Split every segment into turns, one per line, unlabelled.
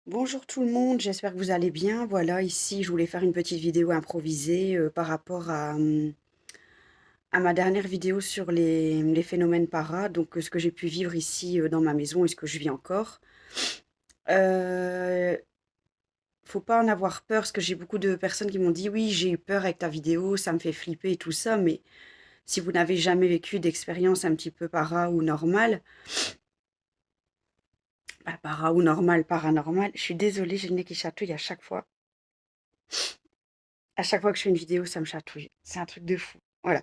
Bonjour tout le monde, j'espère que vous allez bien. Voilà, ici, je voulais faire une petite vidéo improvisée par rapport à ma dernière vidéo sur les phénomènes para, donc ce que j'ai pu vivre ici dans ma maison et ce que je vis encore. Euh, Faut pas en avoir peur, parce que j'ai beaucoup de personnes qui m'ont dit oui, j'ai eu peur avec ta vidéo, ça me fait flipper et tout ça, mais si vous n'avez jamais vécu d'expérience un petit peu para ou normale, bah, para ou normal, paranormal, je suis désolée, j'ai le nez qui chatouille à chaque fois. À chaque fois que je fais une vidéo, ça me chatouille. C'est un truc de fou. Voilà.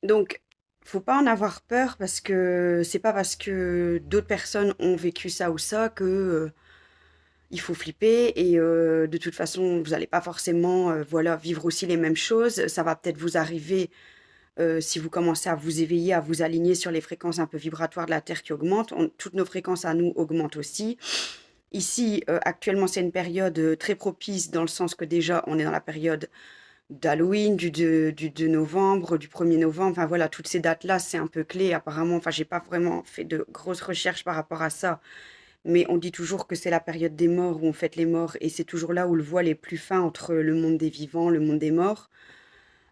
Donc, faut pas en avoir peur parce que c'est pas parce que d'autres personnes ont vécu ça ou ça que il faut flipper et de toute façon, vous allez pas forcément voilà, vivre aussi les mêmes choses. Ça va peut-être vous arriver si vous commencez à vous éveiller, à vous aligner sur les fréquences un peu vibratoires de la Terre qui augmentent. Toutes nos fréquences à nous augmentent aussi. Ici, actuellement, c'est une période très propice dans le sens que déjà, on est dans la période d'Halloween, du 2 novembre, du 1er novembre. Enfin voilà, toutes ces dates-là, c'est un peu clé apparemment. Enfin, j'ai pas vraiment fait de grosses recherches par rapport à ça, mais on dit toujours que c'est la période des morts où on fête les morts et c'est toujours là où le voile est plus fin entre le monde des vivants, le monde des morts.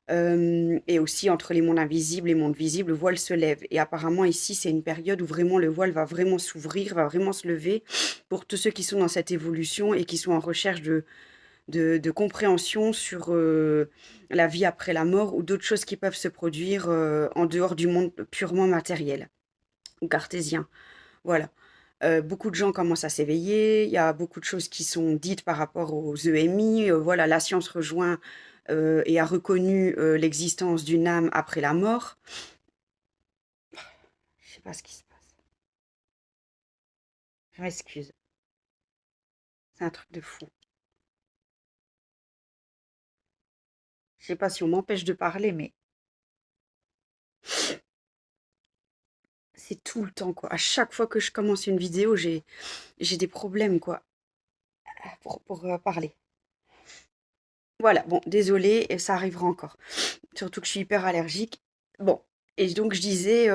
Et aussi entre les mondes invisibles et les mondes visibles, le voile se lève. Et apparemment ici, c'est une période où vraiment le voile va vraiment s'ouvrir, va vraiment se lever pour tous ceux qui sont dans cette évolution et qui sont en recherche de compréhension sur la vie après la mort ou d'autres choses qui peuvent se produire en dehors du monde purement matériel ou cartésien. Voilà. Beaucoup de gens commencent à s'éveiller, il y a beaucoup de choses qui sont dites par rapport aux EMI. Voilà, la science rejoint et a reconnu l'existence d'une âme après la mort. Je sais pas ce qui se passe. Je m'excuse. C'est un truc de fou. Je sais pas si on m'empêche de parler, mais c'est tout le temps, quoi. À chaque fois que je commence une vidéo, j'ai des problèmes, quoi, pour parler. Voilà, bon, désolée, et ça arrivera encore. Surtout que je suis hyper allergique. Bon, et donc je disais,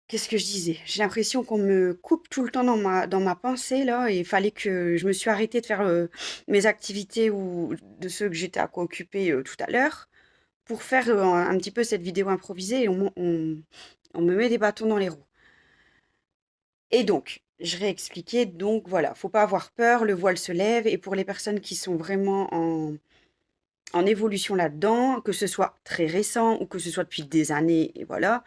qu'est-ce que je disais? J'ai l'impression qu'on me coupe tout le temps dans ma pensée, là, et il fallait que je me suis arrêtée de faire mes activités ou de ceux que j'étais à quoi occuper tout à l'heure pour faire un petit peu cette vidéo improvisée et on me met des bâtons dans les roues. Et donc, je réexpliquais, donc voilà, faut pas avoir peur, le voile se lève, et pour les personnes qui sont vraiment en évolution là-dedans, que ce soit très récent ou que ce soit depuis des années, et voilà,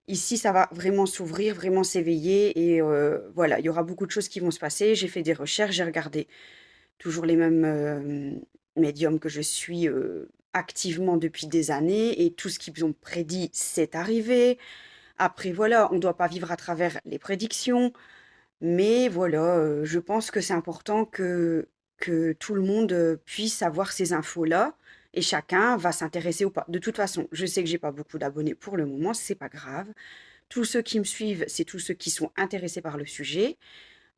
ici, ça va vraiment s'ouvrir, vraiment s'éveiller, et voilà, il y aura beaucoup de choses qui vont se passer. J'ai fait des recherches, j'ai regardé toujours les mêmes médiums que je suis activement depuis des années, et tout ce qu'ils ont prédit, c'est arrivé. Après, voilà, on ne doit pas vivre à travers les prédictions. Mais voilà, je pense que c'est important que tout le monde, puisse avoir ces infos-là et chacun va s'intéresser ou pas. De toute façon, je sais que j'ai pas beaucoup d'abonnés pour le moment, c'est pas grave. Tous ceux qui me suivent, c'est tous ceux qui sont intéressés par le sujet.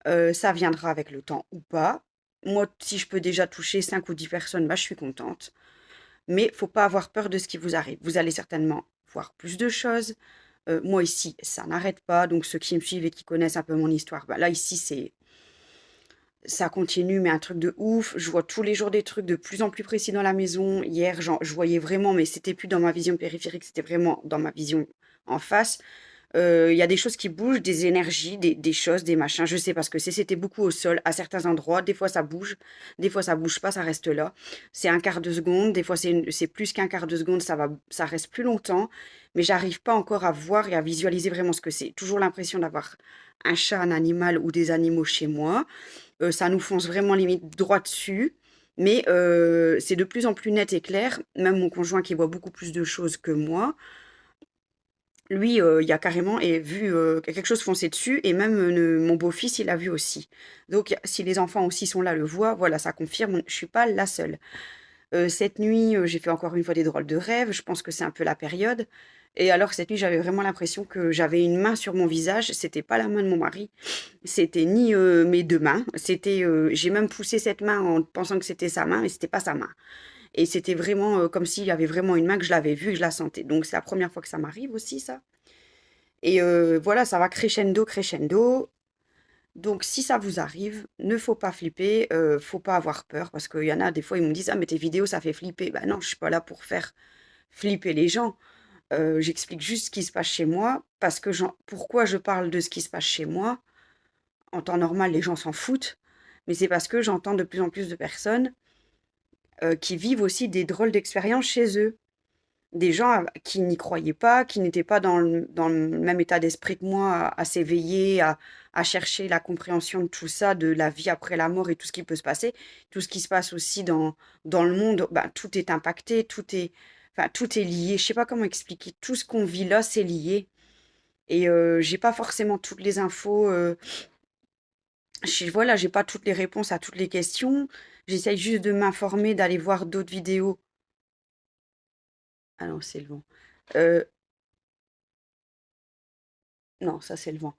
Ça viendra avec le temps ou pas. Moi, si je peux déjà toucher 5 ou 10 personnes, bah, je suis contente. Mais faut pas avoir peur de ce qui vous arrive. Vous allez certainement voir plus de choses. Moi ici, ça n'arrête pas, donc ceux qui me suivent et qui connaissent un peu mon histoire, bah, là ici ça continue, mais un truc de ouf. Je vois tous les jours des trucs de plus en plus précis dans la maison. Hier, je voyais vraiment, mais c'était plus dans ma vision périphérique, c'était vraiment dans ma vision en face. Il y a des choses qui bougent, des énergies, des choses, des machins. Je sais parce que c'était beaucoup au sol à certains endroits. Des fois ça bouge, des fois ça bouge pas, ça reste là. C'est un quart de seconde, des fois c'est plus qu'un quart de seconde, ça reste plus longtemps. Mais j'arrive pas encore à voir et à visualiser vraiment ce que c'est. Toujours l'impression d'avoir un chat, un animal ou des animaux chez moi. Ça nous fonce vraiment limite droit dessus. Mais c'est de plus en plus net et clair. Même mon conjoint qui voit beaucoup plus de choses que moi, lui, il a carrément vu quelque chose foncer dessus, et même mon beau-fils, il a vu aussi. Donc, si les enfants aussi sont là, le voient, voilà, ça confirme, je suis pas la seule. Cette nuit, j'ai fait encore une fois des drôles de rêves, je pense que c'est un peu la période. Et alors, cette nuit, j'avais vraiment l'impression que j'avais une main sur mon visage, c'était pas la main de mon mari, c'était ni mes deux mains, j'ai même poussé cette main en pensant que c'était sa main, mais c'était pas sa main. Et c'était vraiment comme s'il y avait vraiment une main que je l'avais vue et que je la sentais. Donc, c'est la première fois que ça m'arrive aussi, ça. Et voilà, ça va crescendo, crescendo. Donc si ça vous arrive, ne faut pas flipper, faut pas avoir peur parce qu'il y en a des fois, ils me disent: «Ah mais tes vidéos, ça fait flipper». Bah non, je suis pas là pour faire flipper les gens. J'explique juste ce qui se passe chez moi parce que pourquoi je parle de ce qui se passe chez moi. En temps normal, les gens s'en foutent, mais c'est parce que j'entends de plus en plus de personnes, qui vivent aussi des drôles d'expériences chez eux. Des gens qui n'y croyaient pas, qui n'étaient pas dans le même état d'esprit que moi, à s'éveiller, à chercher la compréhension de tout ça, de la vie après la mort et tout ce qui peut se passer. Tout ce qui se passe aussi dans le monde, bah, tout est impacté, enfin, tout est lié. Je sais pas comment expliquer. Tout ce qu'on vit là, c'est lié. Et j'ai pas forcément toutes les infos. Voilà, j'ai pas toutes les réponses à toutes les questions. J'essaye juste de m'informer, d'aller voir d'autres vidéos. Ah non, c'est le vent. Euh, non, ça c'est le vent.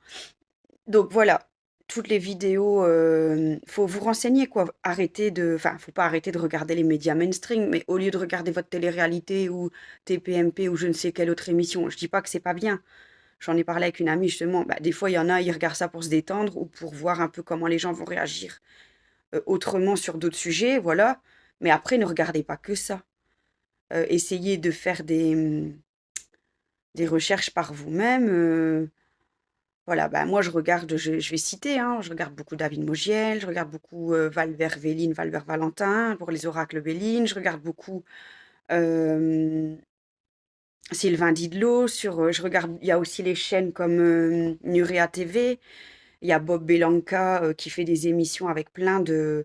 Donc voilà, toutes les vidéos, faut vous renseigner quoi. Enfin, faut pas arrêter de regarder les médias mainstream, mais au lieu de regarder votre télé-réalité ou TPMP ou je ne sais quelle autre émission, je dis pas que c'est pas bien. J'en ai parlé avec une amie justement. Bah, des fois, il y en a, ils regardent ça pour se détendre ou pour voir un peu comment les gens vont réagir autrement sur d'autres sujets, voilà. Mais après, ne regardez pas que ça. Essayez de faire des recherches par vous-même. Voilà, bah, moi je regarde, je vais citer, hein, je regarde beaucoup David Mogiel, je regarde beaucoup Valbert Véline, Valbert Valentin pour les oracles Béline, je regarde beaucoup euh, Sylvain Didlot, je regarde, il y a aussi les chaînes comme Nurea TV, il y a Bob Belanca qui fait des émissions avec de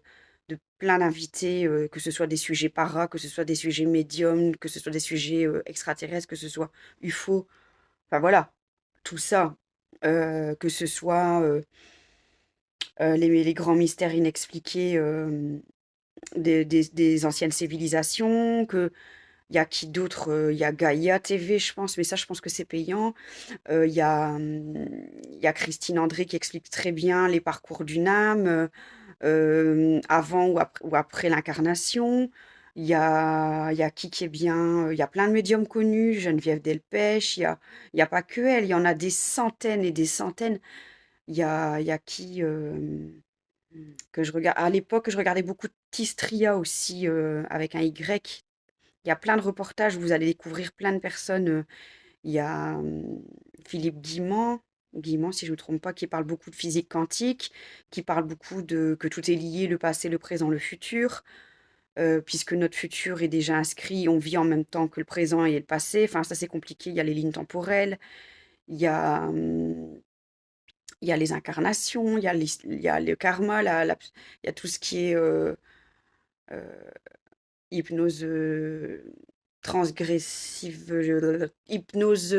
plein d'invités, que ce soit des sujets para, que ce soit des sujets médiums, que ce soit des sujets extraterrestres, que ce soit UFO, enfin voilà, tout ça, que ce soit les grands mystères inexpliqués des anciennes civilisations, il y a qui d'autre? Il y a Gaïa TV, je pense, mais ça, je pense que c'est payant. Il y a Christine André qui explique très bien les parcours d'une âme, avant ou après l'incarnation. Il y a qui est bien? Il y a plein de médiums connus, Geneviève Delpech, il y a pas que elle, il y en a des centaines et des centaines. Il y a qui? Que je regarde. À l'époque, je regardais beaucoup Tistria aussi, avec un Y. Il y a plein de reportages, vous allez découvrir plein de personnes. Il y a Philippe Guimand, si je ne me trompe pas, qui parle beaucoup de physique quantique, qui parle beaucoup de que tout est lié, le passé, le présent, le futur, puisque notre futur est déjà inscrit, on vit en même temps que le présent et le passé. Enfin, ça c'est compliqué, il y a les lignes temporelles, il y a, il y a les incarnations, il y a le karma, il y a tout ce qui est euh, hypnose transgressive, hypnose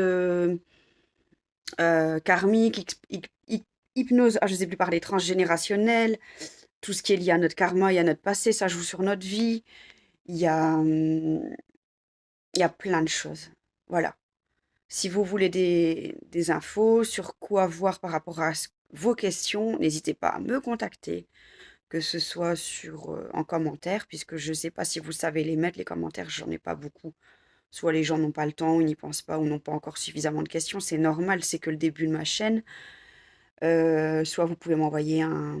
karmique, hypnose, ah, je sais plus parler, transgénérationnelle, tout ce qui est lié à notre karma et à notre passé, ça joue sur notre vie. Il y a, il y a plein de choses. Voilà. Si vous voulez des infos sur quoi voir par rapport à vos questions, n'hésitez pas à me contacter, que ce soit en commentaire, puisque je ne sais pas si vous savez les mettre, les commentaires, j'en ai pas beaucoup. Soit les gens n'ont pas le temps, ou n'y pensent pas, ou n'ont pas encore suffisamment de questions. C'est normal, c'est que le début de ma chaîne. Soit vous pouvez m'envoyer un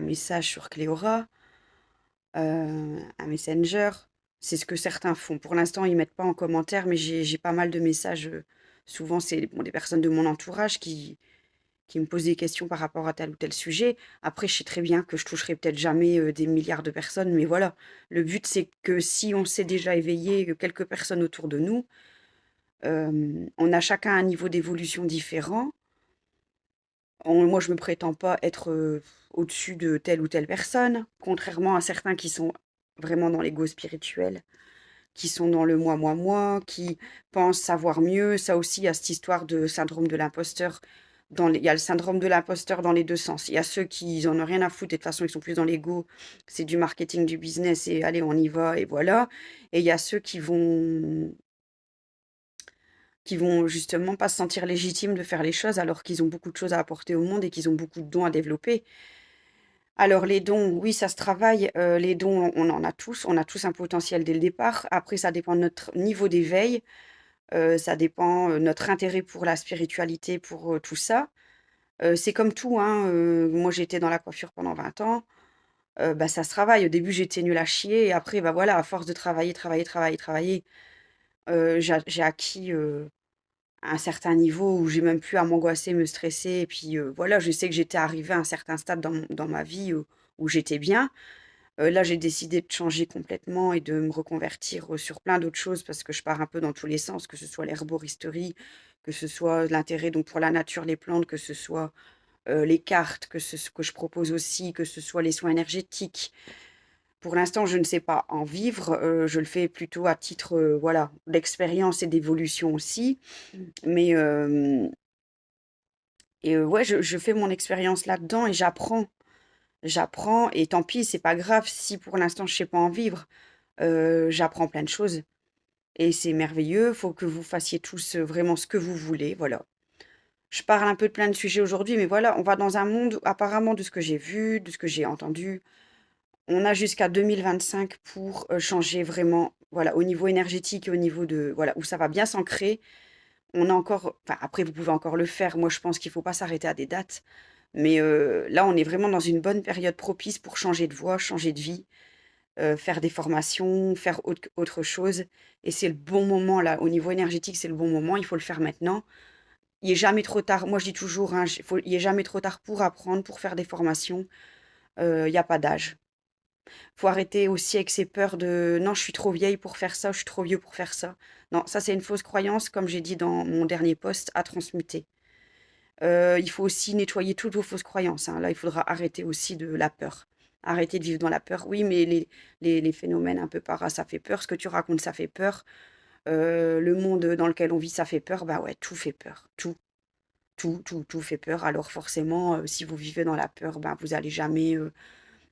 message sur Cléora, un Messenger. C'est ce que certains font. Pour l'instant, ils mettent pas en commentaire, mais j'ai pas mal de messages. Souvent, c'est bon, des personnes de mon entourage qui me posent des questions par rapport à tel ou tel sujet. Après, je sais très bien que je toucherai peut-être jamais des milliards de personnes, mais voilà. Le but, c'est que si on s'est déjà éveillé quelques personnes autour de nous, on a chacun un niveau d'évolution différent. Moi, je me prétends pas être au-dessus de telle ou telle personne, contrairement à certains qui sont vraiment dans l'ego spirituel, qui sont dans le moi, moi, moi, qui pensent savoir mieux. Ça aussi, il y a cette histoire de syndrome de l'imposteur. Il y a le syndrome de l'imposteur dans les deux sens. Il y a ceux qui en ont rien à foutre et de toute façon, ils sont plus dans l'ego. C'est du marketing, du business et allez, on y va et voilà. Et il y a ceux qui vont justement pas se sentir légitimes de faire les choses alors qu'ils ont beaucoup de choses à apporter au monde et qu'ils ont beaucoup de dons à développer. Alors les dons, oui, ça se travaille. Les dons, on en a tous. On a tous un potentiel dès le départ. Après, ça dépend de notre niveau d'éveil. Ça dépend de notre intérêt pour la spiritualité, pour tout ça. C'est comme tout, hein, moi j'ai dans la coiffure pendant 20 ans, bah, ça se travaille. Au début, j'étais nulle à chier et après, bah, voilà, à force de travailler, travailler, travailler, travailler, j'ai acquis, un certain niveau où j'ai même plus à m'angoisser, me stresser et puis, voilà, je sais que j'étais arrivée à un certain stade dans ma vie où j'étais bien. Là, j'ai décidé de changer complètement et de me reconvertir, sur plein d'autres choses parce que je pars un peu dans tous les sens, que ce soit l'herboristerie, que ce soit l'intérêt donc pour la nature, les plantes, que ce soit, les cartes, que je propose aussi, que ce soit les soins énergétiques. Pour l'instant, je ne sais pas en vivre, je le fais plutôt à titre, voilà, d'expérience et d'évolution aussi. Mais ouais, je fais mon expérience là-dedans et j'apprends. J'apprends et tant pis, c'est pas grave si pour l'instant je sais pas en vivre. J'apprends plein de choses et c'est merveilleux. Faut que vous fassiez tous, vraiment ce que vous voulez, voilà. Je parle un peu de plein de sujets aujourd'hui, mais voilà, on va dans un monde où apparemment de ce que j'ai vu, de ce que j'ai entendu, on a jusqu'à 2025 pour, changer vraiment, voilà, au niveau énergétique et au niveau de voilà, où ça va bien s'ancrer. On a encore enfin après vous pouvez encore le faire. Moi je pense qu'il faut pas s'arrêter à des dates, mais là on est vraiment dans une bonne période propice pour changer de voie, changer de vie, faire des formations, faire autre chose et c'est le bon moment là, au niveau énergétique, c'est le bon moment, il faut le faire maintenant. Il est jamais trop tard. Moi je dis toujours, hein, il est jamais trop tard pour apprendre, pour faire des formations, il y a pas d'âge. Faut arrêter aussi avec ces peurs de: «Non, je suis trop vieille pour faire ça, je suis trop vieux pour faire ça». Non, ça, c'est une fausse croyance, comme j'ai dit dans mon dernier post, à transmuter. Il faut aussi nettoyer toutes vos fausses croyances, hein. Là, il faudra arrêter aussi de la peur. Arrêter de vivre dans la peur. Oui, mais les phénomènes un peu ça fait peur. Ce que tu racontes, ça fait peur. Le monde dans lequel on vit, ça fait peur. Bah ouais, tout fait peur. Tout, tout, tout, tout fait peur. Alors forcément, si vous vivez dans la peur, ben, vous allez jamais,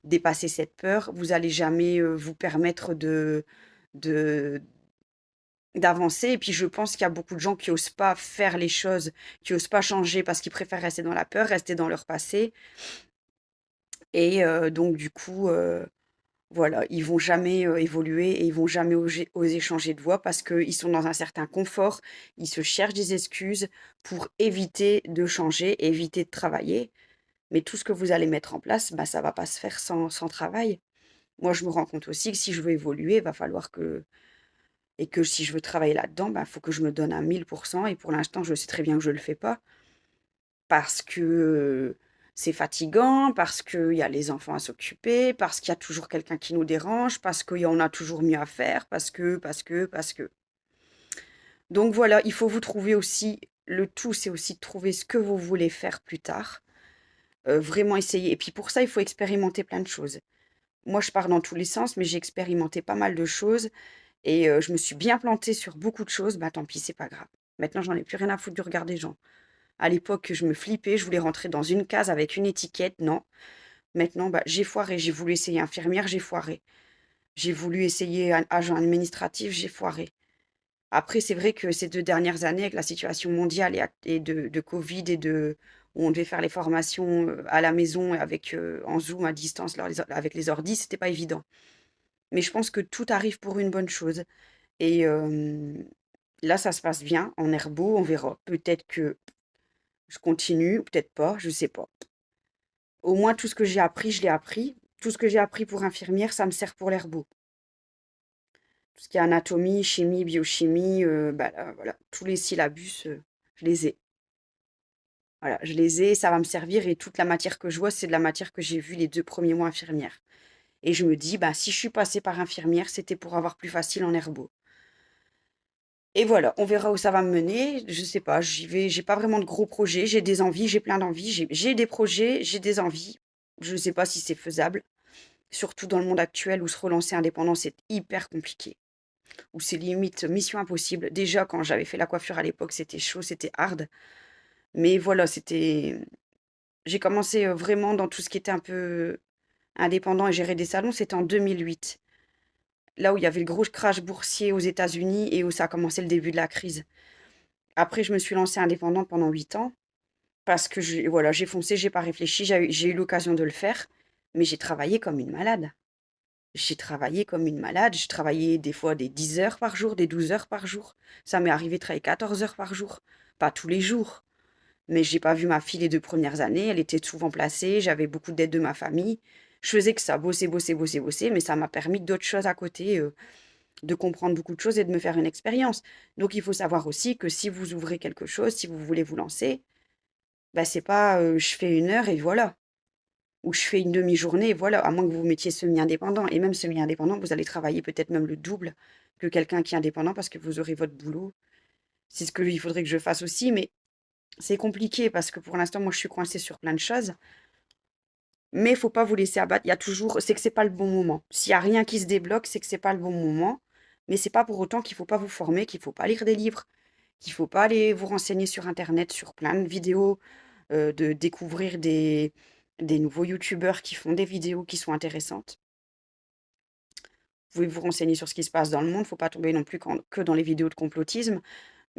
dépasser cette peur. Vous allez jamais, vous permettre de d'avancer et puis je pense qu'il y a beaucoup de gens qui osent pas faire les choses, qui osent pas changer parce qu'ils préfèrent rester dans la peur, rester dans leur passé et donc du coup, voilà, ils vont jamais, évoluer et ils vont jamais oser changer de voie parce qu'ils sont dans un certain confort. Ils se cherchent des excuses pour éviter de changer, éviter de travailler, mais tout ce que vous allez mettre en place, bah, ça va pas se faire sans travail. Moi, je me rends compte aussi que si je veux évoluer, il va falloir que si je veux travailler là-dedans, bah, faut que je me donne à 1000% et pour l'instant, je sais très bien que je le fais pas parce que, c'est fatigant, parce qu'il y a les enfants à s'occuper, parce qu'il y a toujours quelqu'un qui nous dérange, parce qu'il y en a toujours mieux à faire, parce que. Donc voilà, il faut vous trouver aussi le tout, c'est aussi de trouver ce que vous voulez faire plus tard, vraiment essayer et puis pour ça, il faut expérimenter plein de choses. Moi, je pars dans tous les sens, mais j'ai expérimenté pas mal de choses et je me suis bien plantée sur beaucoup de choses, bah, tant pis, c'est pas grave. Maintenant, j'en ai plus rien à foutre du regard des gens. À l'époque, je me flippais, je voulais rentrer dans une case avec une étiquette, non. Maintenant, bah, j'ai foiré, j'ai voulu essayer infirmière, j'ai foiré. J'ai voulu essayer un agent administratif, j'ai foiré. Après, c'est vrai que ces 2 dernières années, avec la situation mondiale et de covid et où on devait faire les formations, à la maison avec, en Zoom à distance, avec les ordis, c'était pas évident. Mais je pense que tout arrive pour une bonne chose et là, ça se passe bien en herbo, on verra. Peut-être que je continue, peut-être pas, je sais pas. Au moins tout ce que j'ai appris, je l'ai appris. Tout ce que j'ai appris pour infirmière, ça me sert pour l'herbo. Tout ce qui est anatomie, chimie, biochimie, bah, là, voilà, tous les syllabus, je les ai. Voilà, je les ai, ça va me servir et toute la matière que je vois, c'est de la matière que j'ai vue les 2 premiers mois infirmière et je me dis: «Bah, si je suis passée par infirmière, c'était pour avoir plus facile en herbo». Et voilà, on verra où ça va me mener. Je sais pas, j'y vais, j'ai pas vraiment de gros projets, j'ai des envies, j'ai plein d'envies, j'ai des projets, j'ai des envies. Je sais pas si c'est faisable, surtout dans le monde actuel où se relancer indépendant, c'est hyper compliqué, où c'est limite mission impossible. Déjà, quand j'avais fait la coiffure à l'époque, c'était chaud, c'était hard, mais voilà, j'ai commencé, vraiment dans tout ce qui était un peu indépendant et gérer des salons, c'était en 2008. Là où il y avait le gros crash boursier aux États-Unis et où ça a commencé le début de la crise. Après, je me suis lancée indépendante pendant 8 ans parce que voilà, j'ai foncé, j'ai pas réfléchi, j'ai eu l'occasion de le faire, mais j'ai travaillé comme une malade. J'ai travaillé comme une malade, j'ai travaillé des fois des 10 heures par jour, des 12 heures par jour. Ça m'est arrivé de travailler 14 heures par jour, pas tous les jours, mais j'ai pas vu ma fille les 2 premières années. Elle était souvent placée, j'avais beaucoup d'aide de ma famille. Je faisais que ça, bosser, bosser, bosser, bosser, mais ça m'a permis d'autres choses à côté, de comprendre beaucoup de choses et de me faire une expérience. Donc il faut savoir aussi que si vous ouvrez quelque chose, si vous voulez vous lancer, bah, c'est pas, je fais 1 heure et voilà, ou je fais une demi-journée et voilà, à moins que vous mettiez semi-indépendant et même semi-indépendant, vous allez travailler peut-être même le double que quelqu'un qui est indépendant parce que vous aurez votre boulot. C'est ce qu'il faudrait que je fasse aussi, mais c'est compliqué parce que pour l'instant, moi, je suis coincée sur plein de choses. Mais il faut pas vous laisser abattre. Il y a toujours, c'est que c'est pas le bon moment. S'il y a rien qui se débloque, c'est que c'est pas le bon moment. Mais c'est pas pour autant qu'il faut pas vous former, qu'il faut pas lire des livres, qu'il faut pas aller vous renseigner sur Internet, sur plein de vidéos, de découvrir des nouveaux youtubeurs qui font des vidéos qui sont intéressantes. Vous pouvez vous renseigner sur ce qui se passe dans le monde. Faut pas tomber non plus que dans les vidéos de complotisme.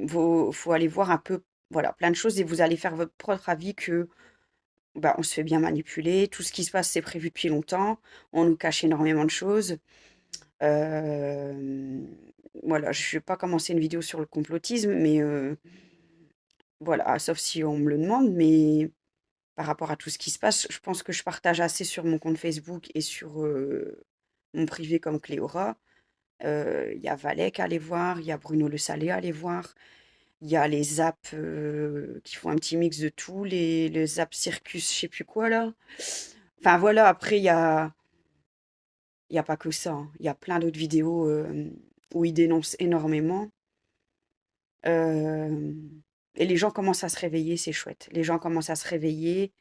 Faut aller voir un peu, voilà, plein de choses et vous allez faire votre propre avis que bah, on se fait bien manipuler. Tout ce qui se passe, c'est prévu depuis longtemps. On nous cache énormément de choses. Hem, voilà, je vais pas commencer une vidéo sur le complotisme, mais voilà, sauf si on me le demande, mais par rapport à tout ce qui se passe, je pense que je partage assez sur mon compte Facebook et sur, mon privé comme Cléora. Il y a Valek à aller voir, il y a Bruno Le Salé à aller voir, il y a les Zap, qui font un petit mix de tout, les Zap Circus je sais plus quoi là. Enfin voilà, après il y a pas que ça, hein. Il y a plein d'autres vidéos, où ils dénoncent énormément. Hem et les gens commencent à se réveiller, c'est chouette. Les gens commencent à se réveiller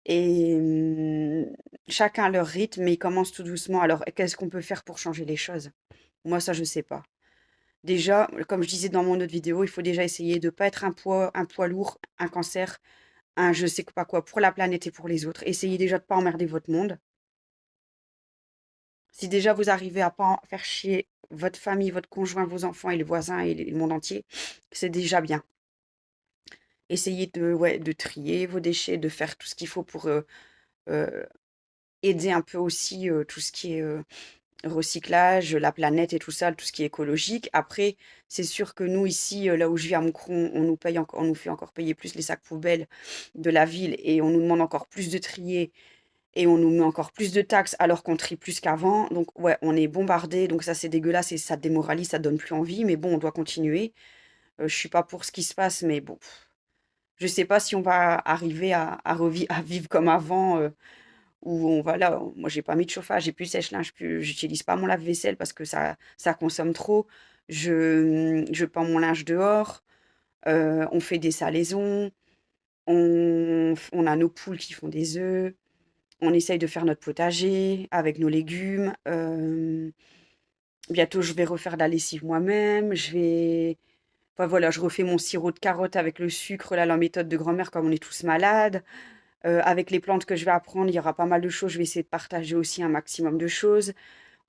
et chacun à leur rythme, mais ils commencent tout doucement. Alors qu'est-ce qu'on peut faire pour changer les choses? Moi ça, je sais pas. Déjà, comme je disais dans mon autre vidéo, il faut déjà essayer de pas être un poids lourd, un cancer, un je sais pas quoi pour la planète et pour les autres. Essayez déjà de pas emmerder votre monde. Si déjà vous arrivez à pas en faire chier votre famille, votre conjoint, vos enfants et les voisins et le monde entier, c'est déjà bien. Essayez de ouais, de trier vos déchets, de faire tout ce qu'il faut pour, heu, aider un peu aussi, tout ce qui est, recyclage, la planète et tout ça, tout ce qui est écologique. Après, c'est sûr que nous ici, là où je vis à Moucron, on nous fait encore payer plus les sacs poubelles de la ville et on nous demande encore plus de trier et on nous met encore plus de taxes alors qu'on trie plus qu'avant. Donc ouais, on est bombardé. Donc ça, c'est dégueulasse et ça démoralise, ça donne plus envie. Mais bon, on doit continuer. Je suis pas pour ce qui se passe, mais bon, je sais pas si on va arriver à vivre comme avant, où on va là, moi j'ai pas mis de chauffage, j'ai plus de sèche-linge, plus j'utilise pas mon lave-vaisselle parce que ça consomme trop. Je pends mon linge dehors, on fait des salaisons, on a nos poules qui font des œufs, on essaye de faire notre potager avec nos légumes. Bientôt je vais refaire de la lessive moi-même, enfin voilà, je refais mon sirop de carottes avec le sucre, là, la méthode de grand-mère comme on est tous malades. Avec les plantes que je vais apprendre, il y aura pas mal de choses. Je vais essayer de partager aussi un maximum de choses.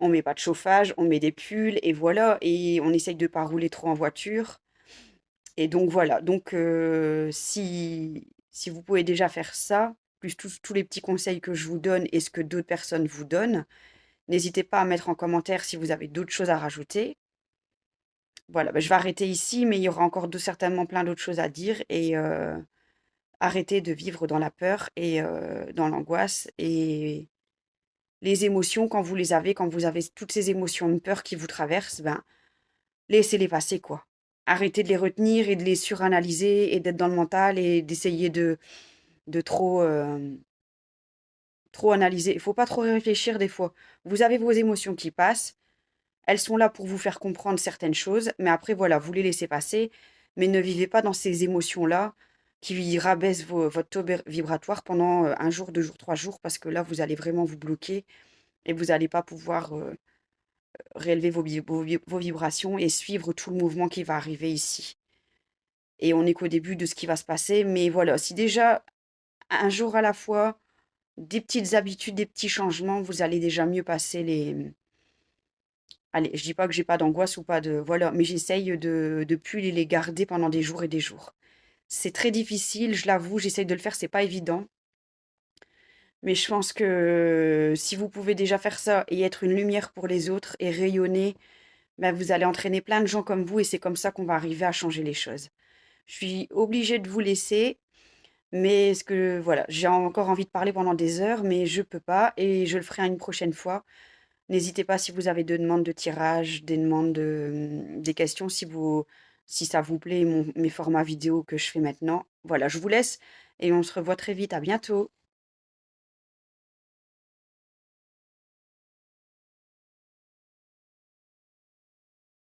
On met pas de chauffage, on met des pulls et voilà et on essaye de pas rouler trop en voiture et donc voilà. Donc si vous pouvez déjà faire ça, plus tous les petits conseils que je vous donne et ce que d'autres personnes vous donnent, n'hésitez pas à mettre en commentaire si vous avez d'autres choses à rajouter. Voilà, bah, je vais arrêter ici, mais il y aura encore certainement plein d'autres choses à dire et arrêtez de vivre dans la peur et dans l'angoisse et les émotions quand vous avez toutes ces émotions de peur qui vous traversent, ben, laissez-les passer, quoi. Arrêtez de les retenir et de les suranalyser et d'être dans le mental et d'essayer de trop, trop analyser. Il faut pas trop réfléchir des fois. Vous avez vos émotions qui passent, elles sont là pour vous faire comprendre certaines choses, mais après voilà, vous les laissez passer, mais ne vivez pas dans ces émotions-là qui rabaissent votre taux vibratoire pendant 1 jour, 2 jours, 3 jours, parce que là, vous allez vraiment vous bloquer et vous n'allez pas pouvoir réélever vos vibrations et suivre tout le mouvement qui va arriver ici. Et on n'est qu'au début de ce qui va se passer, mais voilà, si déjà un jour à la fois, des petites habitudes, des petits changements, vous allez déjà mieux passer les. Allez, je dis pas que j'ai pas d'angoisse ou pas de voilà, mais j'essaye de plus les garder pendant des jours et des jours. C'est très difficile, je l'avoue, j'essaye de le faire, c'est pas évident. Mais je pense que si vous pouvez déjà faire ça et être une lumière pour les autres et rayonner, bah, vous allez entraîner plein de gens comme vous et c'est comme ça qu'on va arriver à changer les choses. Je suis obligée de vous laisser. Mais ce que voilà, j'ai encore envie de parler pendant des heures, mais je peux pas et je le ferai une prochaine fois. N'hésitez pas si vous avez des demandes de tirage, des demandes de, des questions, si ça vous plaît, mes formats vidéo que je fais maintenant. Voilà, je vous laisse et on se revoit très vite. À bientôt.